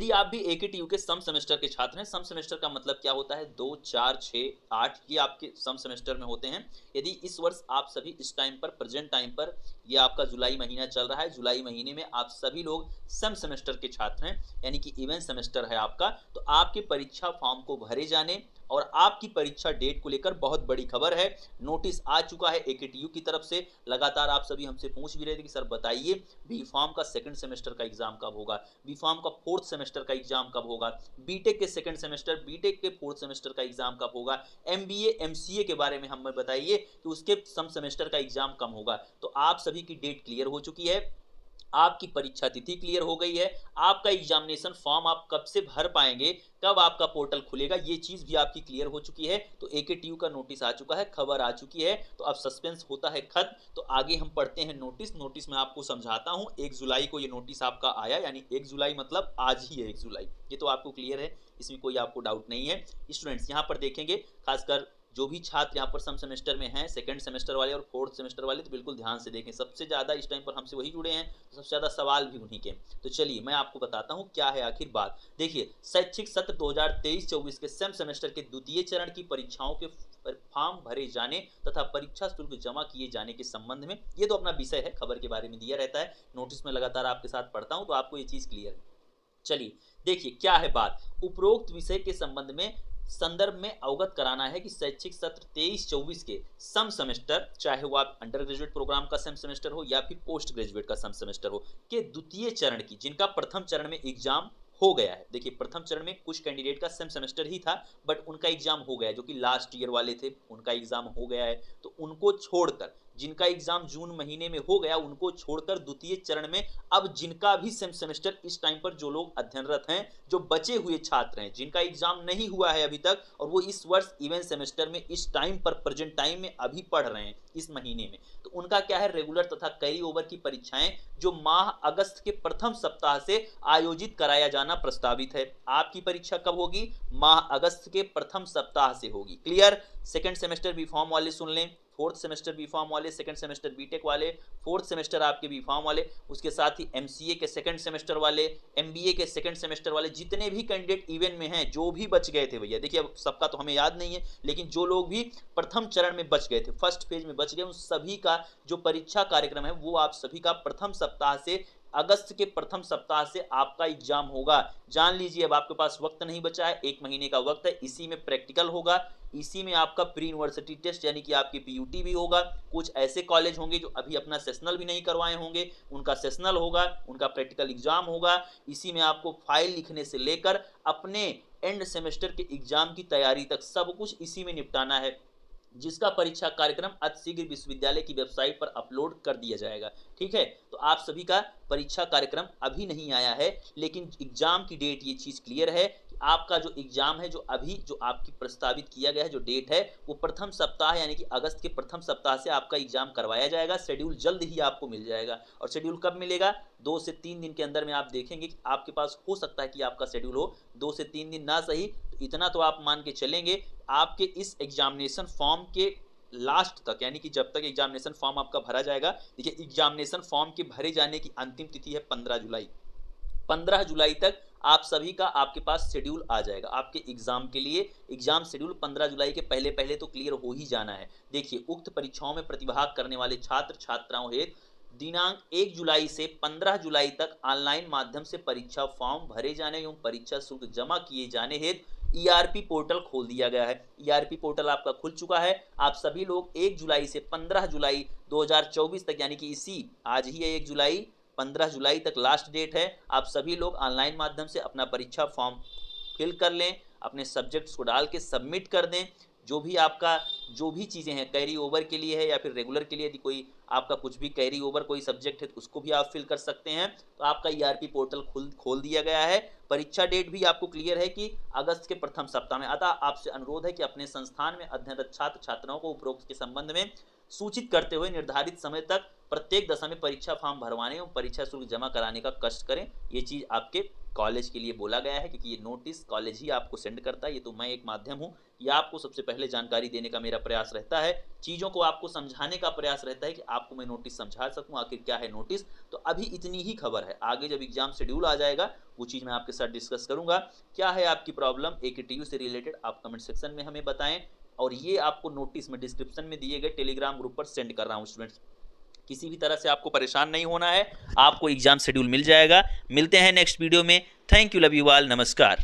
यदि आप भी एकेटीयू के सम सेमेस्टर के छात्र हैं, सम सेमेस्टर का मतलब क्या होता है, 2, 4, 6, 8 ये आपके सम सेमेस्टर में होते हैं। यदि इस वर्ष आप सभी इस टाइम पर, प्रेजेंट टाइम पर, ये आपका जुलाई महीना चल रहा है, जुलाई महीने में आप सभी लोग सम सेमेस्टर के छात्र हैं, यानी कि इवेंट सेमेस्टर है आपका, तो आपके परीक्षा फॉर्म को भरे जाने और आपकी परीक्षा डेट को लेकर बहुत बड़ी खबर है। नोटिस आ चुका है एकेटीयू की तरफ से। लगातार आप सभी हमसे पूछ भी रहे थे कि सर बताइए बी फॉर्म का सेकंड सेमेस्टर का एग्जाम कब होगा, बी फॉर्म का फोर्थ सेमेस्टर का एग्जाम कब होगा, बीटेक के सेकंड सेमेस्टर, बीटेक के फोर्थ सेमेस्टर का एग्जाम कब होगा, एमबीए एमसीए के बारे में हमें बताइए कि उसके सम सेमेस्टर का एग्जाम कब होगा। तो आप सभी की डेट क्लियर हो चुकी है, आपकी परीक्षा तिथि क्लियर हो गई है, आपका एग्जामिनेशन फॉर्म आप कब से भर पाएंगे, कब आपका पोर्टल खुलेगा, ये चीज भी आपकी क्लियर हो चुकी है। तो एकेटीयू का नोटिस आ चुका है, खबर आ चुकी है, तो अब सस्पेंस होता है खत्म। तो आगे हम पढ़ते हैं नोटिस। नोटिस में आपको समझाता हूं। 1 जुलाई को ये नोटिस आपका आया, यानी 1 जुलाई मतलब आज ही है 1 जुलाई, ये तो आपको क्लियर है, इसमें कोई आपको डाउट नहीं है। स्टूडेंट्स यहाँ पर देखेंगे, खासकर जो भी छात्र यहाँ पर सम सेमेस्टर में हैं, सेकंड सेमेस्टर वाले और फोर्थ सेमेस्टर वाले, तो बिल्कुल ध्यान से देखें, सबसे ज़्यादा इस टाइम पर हमसे वही जुड़े हैं, तो सबसे ज़्यादा सवाल भी उन्हीं के। तो चलिए मैं आपको बताता हूँ क्या है आखिर बात। देखिए, शैक्षिक सत्र 2023-24 के सेम सेमेस्टर के द्वितीय चरण की परीक्षाओं के फॉर्म भरे जाने तथा परीक्षा शुल्क जमा किए जाने के संबंध में, ये तो अपना विषय है, खबर के बारे में दिया रहता है, नोटिस में लगातार आपके साथ पढ़ता हूँ, तो आपको ये चीज़ क्लियर है। चलिए देखिए क्या है बात। उपरोक्त विषय के संबंध में संदर्भ में अवगत कराना है कि शैक्षिक सत्र 23-24 के सम सेमेस्टर, चाहे वो आप अंडर ग्रेजुएट प्रोग्राम का सम सेमेस्टर हो या फिर पोस्ट ग्रेजुएट का सम सेमेस्टर हो, के द्वितीय चरण की, जिनका प्रथम चरण में एग्जाम हो गया है। देखिए, प्रथम चरण में कुछ कैंडिडेट का सेम सेमेस्टर ही था, बट उनका एग्जाम हो गया है, जो कि लास्ट ईयर वाले थे, उनका एग्जाम हो गया है। तो उनको छोड़कर, जिनका एग्जाम जून महीने में हो गया, उनको छोड़कर द्वितीय चरण में अब जिनका भी सेम सेमेस्टर इस टाइम पर जो लोग अध्ययनरत हैं, जो बचे हुए छात्र हैं, जिनका एग्जाम नहीं हुआ है अभी तक और वो इस वर्ष इवेंट सेमेस्टर में इस टाइम पर, प्रेजेंट टाइम में अभी पढ़ रहे हैं इस महीने में, तो उनका क्या है, रेगुलर तथा कैरी ओवर की परीक्षाएं जो माह अगस्त के प्रथम सप्ताह से आयोजित कराया जाना प्रस्तावित है। आपकी परीक्षा कब होगी? माह अगस्त के प्रथम सप्ताह से होगी। Clear? Second semester B pharm वाले सुन लें, फोर्थ सेमेस्टर बी फॉर्म वाले, सेकंड सेमेस्टर बीटेक वाले, फोर्थ सेमेस्टर आपके बी फॉर्म वाले, उसके साथ ही एमसीए के सेकंड सेमेस्टर वाले, एमबीए के सेकंड सेमेस्टर वाले, जितने भी कैंडिडेट इवेंट में हैं, जो भी बच गए थे भैया, देखिए अब सबका तो हमें याद नहीं है, लेकिन जो लोग भी प्रथम चरण में बच गए थे, फर्स्ट फेज में बच गए, उन सभी का जो परीक्षा कार्यक्रम है वो आप सभी का प्रथम सप्ताह से, अगस्त के प्रथम सप्ताह से आपका एग्जाम होगा। जान लीजिए, अब आपके पास वक्त नहीं बचा है, 1 महीने का वक्त है, इसी में प्रैक्टिकल होगा, इसी में आपका प्री यूनिवर्सिटी टेस्ट यानी कि आपकी पीयूटी भी होगा। कुछ ऐसे कॉलेज होंगे जो अभी अपना सेशनल भी नहीं करवाए होंगे, उनका सेशनल होगा, उनका प्रैक्टिकल एग्जाम होगा। इसी में आपको फाइल लिखने से लेकर अपने एंड सेमेस्टर के एग्जाम की तैयारी तक सब कुछ इसी में निपटाना है, जिसका परीक्षा कार्यक्रम अतिशीघ्र विश्वविद्यालय की वेबसाइट पर अपलोड कर दिया जाएगा। ठीक है, तो आप सभी का परीक्षा कार्यक्रम अभी नहीं आया है, लेकिन एग्जाम की डेट ये चीज क्लियर है कि आपका जो एग्जाम है, जो अभी जो आपकी प्रस्तावित किया गया है, जो डेट है, वो प्रथम सप्ताह यानी कि अगस्त के प्रथम सप्ताह से आपका एग्जाम करवाया जाएगा। शेड्यूल जल्द ही आपको मिल जाएगा। और शेड्यूल कब मिलेगा? 2 से 3 दिन के अंदर में आप देखेंगे कि आपके पास हो सकता है कि आपका शेड्यूल हो 2 से 3 दिन, ना सही तो इतना तो आप मान के चलेंगे, आपके इस एग्जामिनेशन फॉर्म के लास्ट तक, यानी कि जब तक एग्जामिनेशन फॉर्म आपका भरा जाएगा, देखिए एग्जामिनेशन फॉर्म के भरे जाने की अंतिम तिथि है 15 जुलाई। 15 जुलाई तक आप सभी का आपके पास शेड्यूल आ जाएगा आपके एग्जाम के लिए। एग्जाम शेड्यूल 15 जुलाई के पहले पहले तो क्लियर हो ही जाना है। देखिए, उक्त परीक्षाओं में प्रतिभाग करने वाले छात्र छात्राओं हेतु दिनांक 1 जुलाई से 15 जुलाई तक ऑनलाइन माध्यम से परीक्षा फॉर्म भरे जाने एवं परीक्षा शुल्क जमा किए जाने हेतु ईआरपी पोर्टल खोल दिया गया है। ईआरपी पोर्टल आपका खुल चुका है। आप सभी लोग 1 जुलाई से 15 जुलाई 2024 तक, यानी कि इसी आज ही है 1 जुलाई, 15 जुलाई तक लास्ट डेट है। आप सभी लोग ऑनलाइन माध्यम से अपना परीक्षा फॉर्म फिल कर लें, अपने सब्जेक्ट्स को डाल के सबमिट कर दें। जो भी आपका जो भी चीज़ें हैं कैरी ओवर के लिए है या फिर रेगुलर के लिए, यदि कोई आपका कुछ भी कैरी ओवर कोई सब्जेक्ट है तो उसको भी आप फिल कर सकते हैं। तो आपका ईआरपी पोर्टल खोल दिया गया है। परीक्षा डेट भी आपको क्लियर है कि अगस्त के प्रथम सप्ताह में। अतः आपसे अनुरोध है कि अपने संस्थान में अध्ययनरत छात्र छात्राओं को उपरोक्त के संबंध में सूचित करते हुए निर्धारित समय तक प्रत्येक दशा में परीक्षा फॉर्म भरवाने और परीक्षा शुल्क जमा कराने का कष्ट करें। ये चीज़ आपके कॉलेज के लिए बोला गया है, क्योंकि ये नोटिस कॉलेज ही आपको सेंड करता है। ये तो मैं एक माध्यम हूँ, ये आपको सबसे पहले जानकारी देने का मेरा प्रयास रहता है, चीज़ों को आपको समझाने का प्रयास रहता है कि आपको मैं नोटिस समझा सकूँ आखिर क्या है नोटिस। तो अभी इतनी ही खबर है, आगे जब एग्जाम शेड्यूल आ जाएगा वो चीज़ मैं आपके साथ डिस्कस करूँगा। क्या है आपकी प्रॉब्लम AKTU से रिलेटेड, आप कमेंट सेक्शन में हमें बताएं। और ये आपको नोटिस में डिस्क्रिप्शन में दिए गए टेलीग्राम ग्रुप पर सेंड कर रहा हूँ स्टूडेंट्स। किसी भी तरह से आपको परेशान नहीं होना है, आपको एग्जाम शेड्यूल मिल जाएगा। मिलते हैं नेक्स्ट वीडियो में। Thank you, love you all, नमस्कार।